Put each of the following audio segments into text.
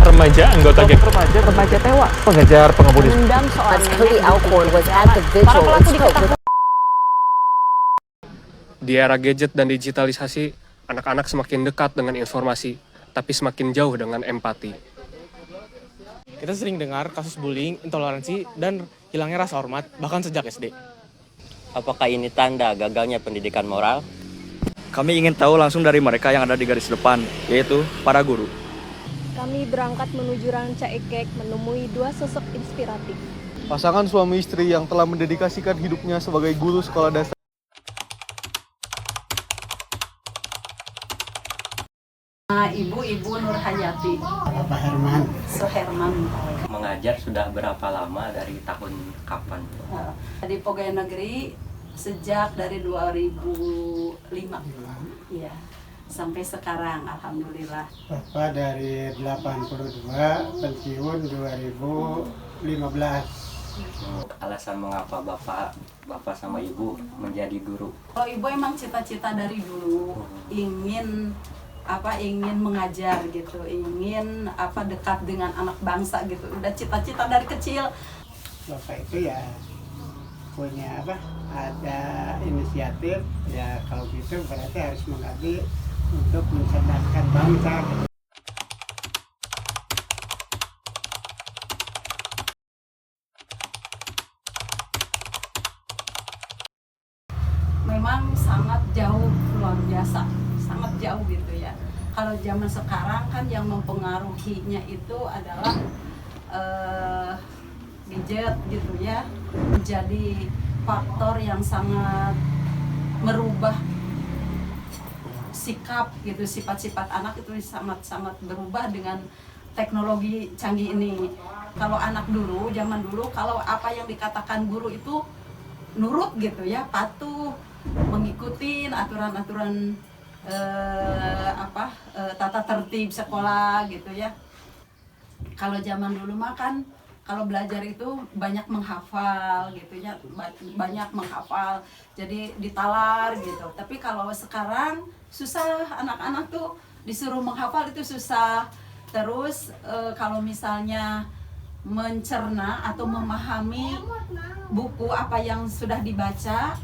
Remaja anggota geng Remaja tewas mengejar pengemudi. Mendam soal Cody Alcorn was at the vigil Para and pelaku spoke with diketahui Di era gadget dan digitalisasi, anak-anak semakin dekat dengan informasi, tapi semakin jauh dengan empati. Kita sering dengar kasus bullying, intoleransi, dan hilangnya rasa hormat, bahkan sejak SD. Apakah ini tanda gagalnya pendidikan moral? Kami ingin tahu langsung dari mereka yang ada di garis depan, yaitu para guru. Kami berangkat menuju Ranca Ekek menemui dua sosok inspiratif. Pasangan suami istri yang telah mendedikasikan hidupnya sebagai guru sekolah dasar. Ibu Nur Hayati, Bapak Herman, Soherman. Mengajar sudah berapa lama, dari tahun kapan? Di Pegawai Negeri sejak dari 2005. Iya. Sampai sekarang alhamdulillah. Bapak dari 82, pensiun 2015. Alasan mengapa bapak sama ibu menjadi guru? Kalau ibu emang cita-cita dari dulu ingin mengajar gitu, ingin dekat dengan anak bangsa gitu. Udah cita-cita dari kecil. Bapak itu ya punya ada inisiatif, ya kalau gitu berarti harus mengabdi untuk mencerdaskan bangsa. Memang sangat jauh, luar biasa, sangat jauh gitu ya. Kalau zaman sekarang kan yang mempengaruhinya itu adalah gadget gitu ya, menjadi faktor yang sangat merubah sikap gitu, sifat-sifat anak itu sangat-sangat berubah dengan teknologi canggih ini. Kalau anak dulu, zaman dulu, kalau apa yang dikatakan guru itu nurut gitu ya, patuh, mengikuti aturan-aturan tata tertib sekolah gitu ya. Kalau zaman dulu mah kan kalau belajar itu banyak menghafal gitu ya, banyak menghafal, jadi ditalar gitu. Tapi kalau sekarang susah, anak-anak tuh disuruh menghafal itu susah. Terus kalau misalnya mencerna atau memahami buku apa yang sudah dibaca,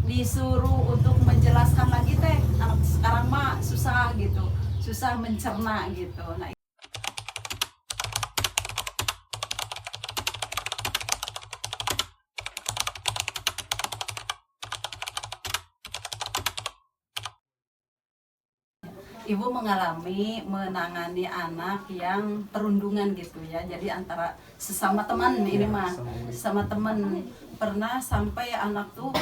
disuruh untuk menjelaskan lagi teh, anak sekarang mah susah gitu, susah mencerna gitu. Nah, Ibu menangani anak yang perundungan gitu ya. Jadi antara sesama teman ini mah, sesama teman. Pernah sampai anak tuh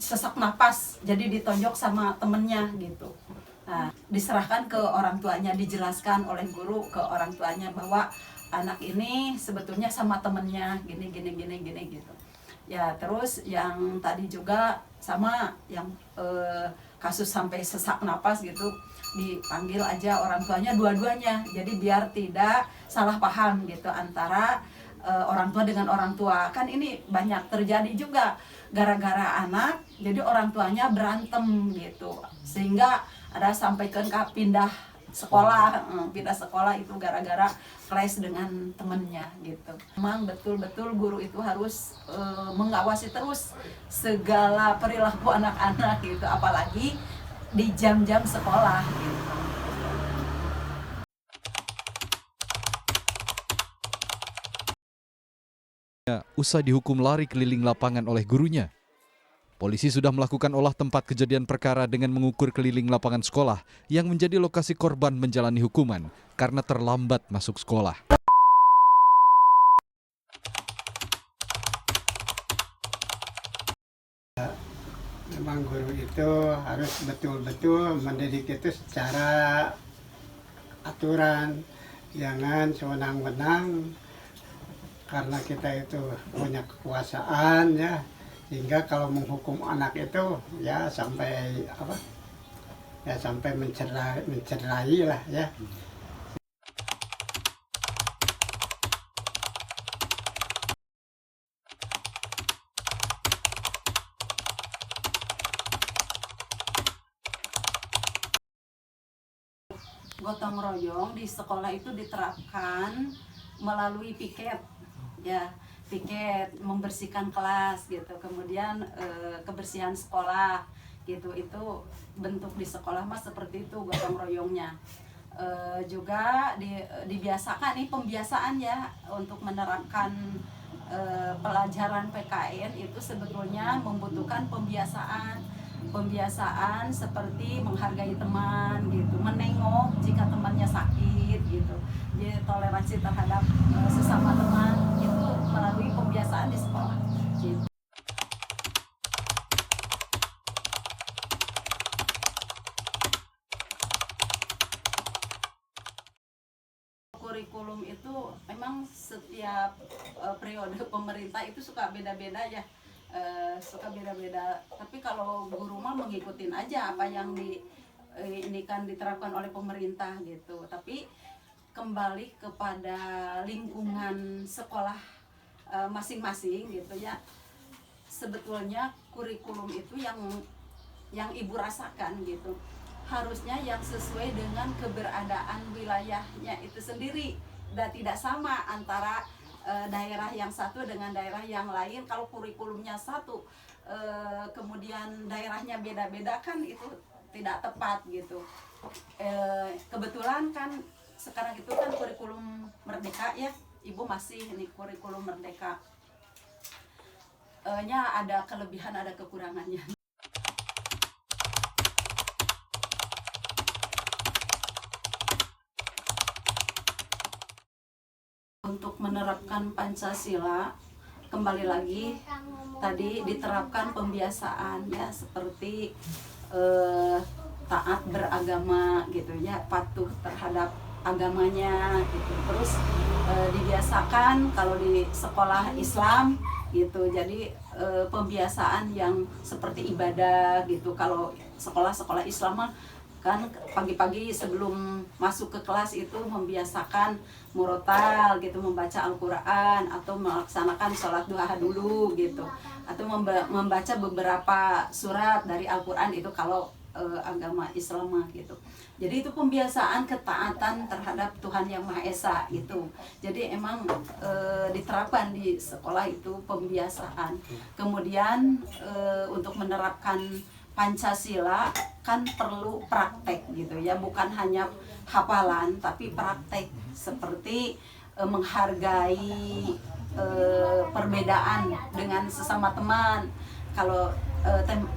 sesak napas, jadi ditonjok sama temennya gitu. Nah, diserahkan ke orang tuanya, dijelaskan oleh guru ke orang tuanya bahwa anak ini sebetulnya sama temennya gini gitu. Ya terus yang tadi juga sama yang kasus sampai sesak napas gitu, dipanggil aja orang tuanya dua-duanya, jadi biar tidak salah paham gitu antara orang tua dengan orang tua. Kan ini banyak terjadi juga gara-gara anak, jadi orang tuanya berantem gitu, sehingga ada sampai ke pindah sekolah itu gara-gara clash dengan temennya gitu. Memang betul-betul guru itu harus mengawasi terus segala perilaku anak-anak gitu, apalagi di jam-jam sekolah gitu. Usai dihukum lari keliling lapangan oleh gurunya. Polisi sudah melakukan olah tempat kejadian perkara dengan mengukur keliling lapangan sekolah yang menjadi lokasi korban menjalani hukuman karena terlambat masuk sekolah. Memang guru itu harus betul-betul mendidik itu secara aturan, jangan sewenang-wenang. Karena kita itu punya kekuasaan ya, sehingga kalau menghukum anak itu ya sampai sampai mencerai lah ya. gotong royong di sekolah itu diterapkan melalui piket, ya, piket membersihkan kelas gitu, kemudian kebersihan sekolah gitu, itu bentuk di sekolah mas seperti itu gotong royongnya. Juga dibiasakan nih pembiasaan ya untuk menerapkan pelajaran PKN itu sebetulnya membutuhkan pembiasaan seperti menghargai teman gitu, menengok jika temannya sakit gitu. Jadi toleransi terhadap sesama teman itu melalui pembiasaan di sekolah gitu. Kurikulum itu memang setiap periode pemerintah itu suka beda-beda ya, suka beda-beda. Tapi kalau guru mah mengikutin aja apa yang ini kan diterapkan oleh pemerintah gitu. Tapi kembali kepada lingkungan sekolah masing-masing gitu ya. Sebetulnya kurikulum itu yang ibu rasakan gitu. Harusnya yang sesuai dengan keberadaan wilayahnya itu sendiri, dan tidak sama antara daerah yang satu dengan daerah yang lain. Kalau kurikulumnya satu kemudian daerahnya beda-beda kan itu tidak tepat gitu. Kebetulan kan sekarang itu kan kurikulum merdeka ya, ibu masih ini kurikulum merdeka nya ada kelebihan ada kekurangannya. Untuk menerapkan Pancasila, kembali lagi tadi diterapkan pembiasaan ya, seperti taat beragama gitu ya, patuh terhadap agamanya gitu. Terus dibiasakan kalau di sekolah Islam gitu, jadi pembiasaan yang seperti ibadah gitu. Kalau sekolah-sekolah Islam mah kan pagi-pagi sebelum masuk ke kelas itu membiasakan murotal gitu, membaca Al-Quran atau melaksanakan sholat duha dulu gitu, atau membaca beberapa surat dari Al-Quran itu kalau agama Islam gitu. Jadi itu pembiasaan ketaatan terhadap Tuhan Yang Maha Esa gitu. Jadi emang diterapkan di sekolah itu pembiasaan. Kemudian untuk menerapkan Pancasila kan perlu praktek gitu ya, bukan hanya hafalan tapi praktek, seperti menghargai perbedaan dengan sesama teman. Kalau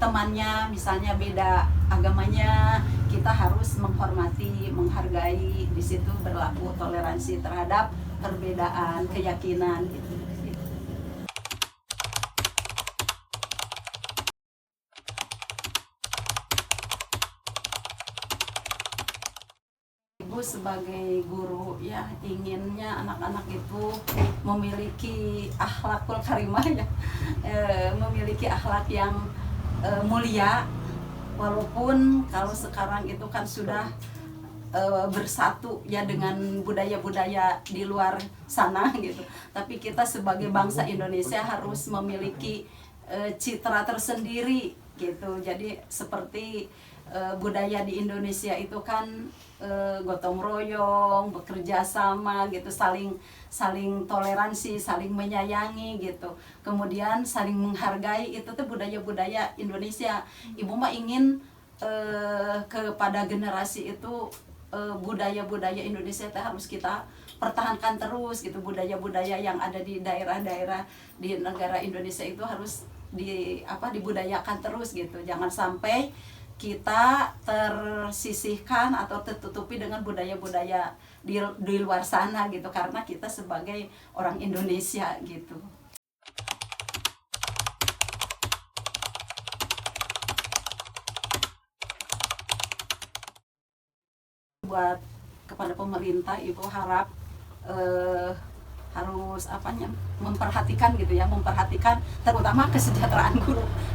temannya misalnya beda agamanya, kita harus menghormati, menghargai. Di situ berlaku toleransi terhadap perbedaan keyakinan gitu. Ibu sebagai guru ya inginnya anak-anak itu memiliki akhlakul karimah ya, memiliki akhlak yang mulia, walaupun kalau sekarang itu kan sudah bersatu ya dengan budaya-budaya di luar sana gitu. Tapi kita sebagai bangsa Indonesia harus memiliki citra tersendiri gitu. Jadi seperti budaya di Indonesia itu kan gotong royong, bekerja sama gitu, saling toleransi, saling menyayangi gitu. Kemudian saling menghargai, itu tuh budaya-budaya Indonesia. Ibu mah ingin kepada generasi itu budaya-budaya Indonesia itu harus kita pertahankan terus gitu. Budaya-budaya yang ada di daerah-daerah di negara Indonesia itu harus dibudayakan terus gitu. Jangan sampai kita tersisihkan atau tertutupi dengan budaya-budaya di luar sana gitu, karena kita sebagai orang Indonesia gitu. Buat kepada pemerintah, Ibu harap harus memperhatikan gitu ya, memperhatikan terutama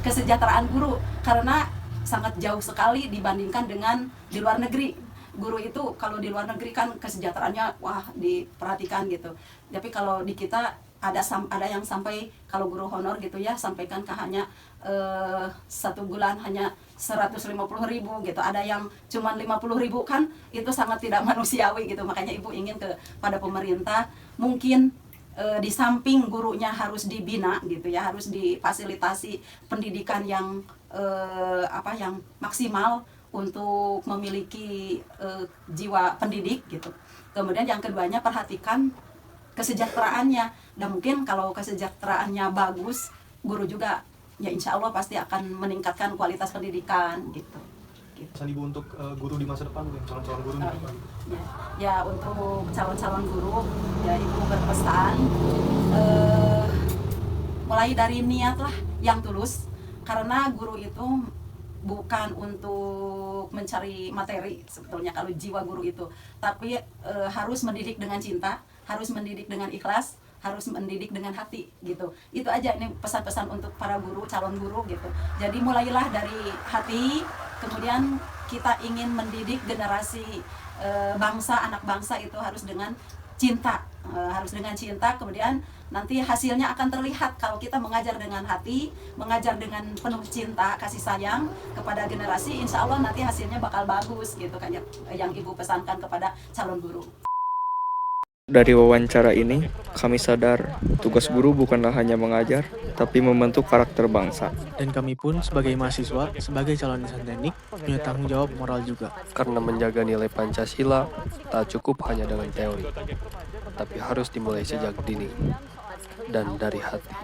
kesejahteraan guru karena sangat jauh sekali dibandingkan dengan di luar negeri. Guru itu kalau di luar negeri kan kesejahteraannya wah diperhatikan gitu. Tapi kalau di kita ada yang sampai kalau guru honor gitu ya, sampaikan hanya 1 bulan hanya 150.000 gitu, ada yang cuma 50.000, kan itu sangat tidak manusiawi gitu. Makanya ibu ingin kepada pemerintah mungkin di samping gurunya harus dibina gitu ya, harus difasilitasi pendidikan yang yang maksimal untuk memiliki jiwa pendidik gitu. Kemudian yang keduanya perhatikan kesejahteraannya, dan mungkin kalau kesejahteraannya bagus, guru juga ya insya Allah pasti akan meningkatkan kualitas pendidikan gitu. Pesan Ibu untuk guru di masa depan, calon-calon guru di depan. Ya untuk calon-calon guru, ya Ibu berpesan mulai dari niatlah yang tulus, karena guru itu bukan untuk mencari materi sebetulnya kalau jiwa guru itu, tapi harus mendidik dengan cinta, harus mendidik dengan ikhlas, harus mendidik dengan hati gitu. Itu aja ini pesan-pesan untuk para guru, calon guru gitu. Jadi mulailah dari hati, kemudian kita ingin mendidik generasi bangsa, anak bangsa itu harus dengan cinta, kemudian nanti hasilnya akan terlihat kalau kita mengajar dengan hati, mengajar dengan penuh cinta, kasih sayang kepada generasi, insya Allah nanti hasilnya bakal bagus gitu kan yang Ibu pesankan kepada calon guru. Dari wawancara ini, kami sadar tugas guru bukanlah hanya mengajar, tapi membentuk karakter bangsa. Dan kami pun sebagai mahasiswa, sebagai calon insan teknik, punya tanggung jawab moral juga. Karena menjaga nilai Pancasila tak cukup hanya dengan teori, tapi harus dimulai sejak dini dan dari hati.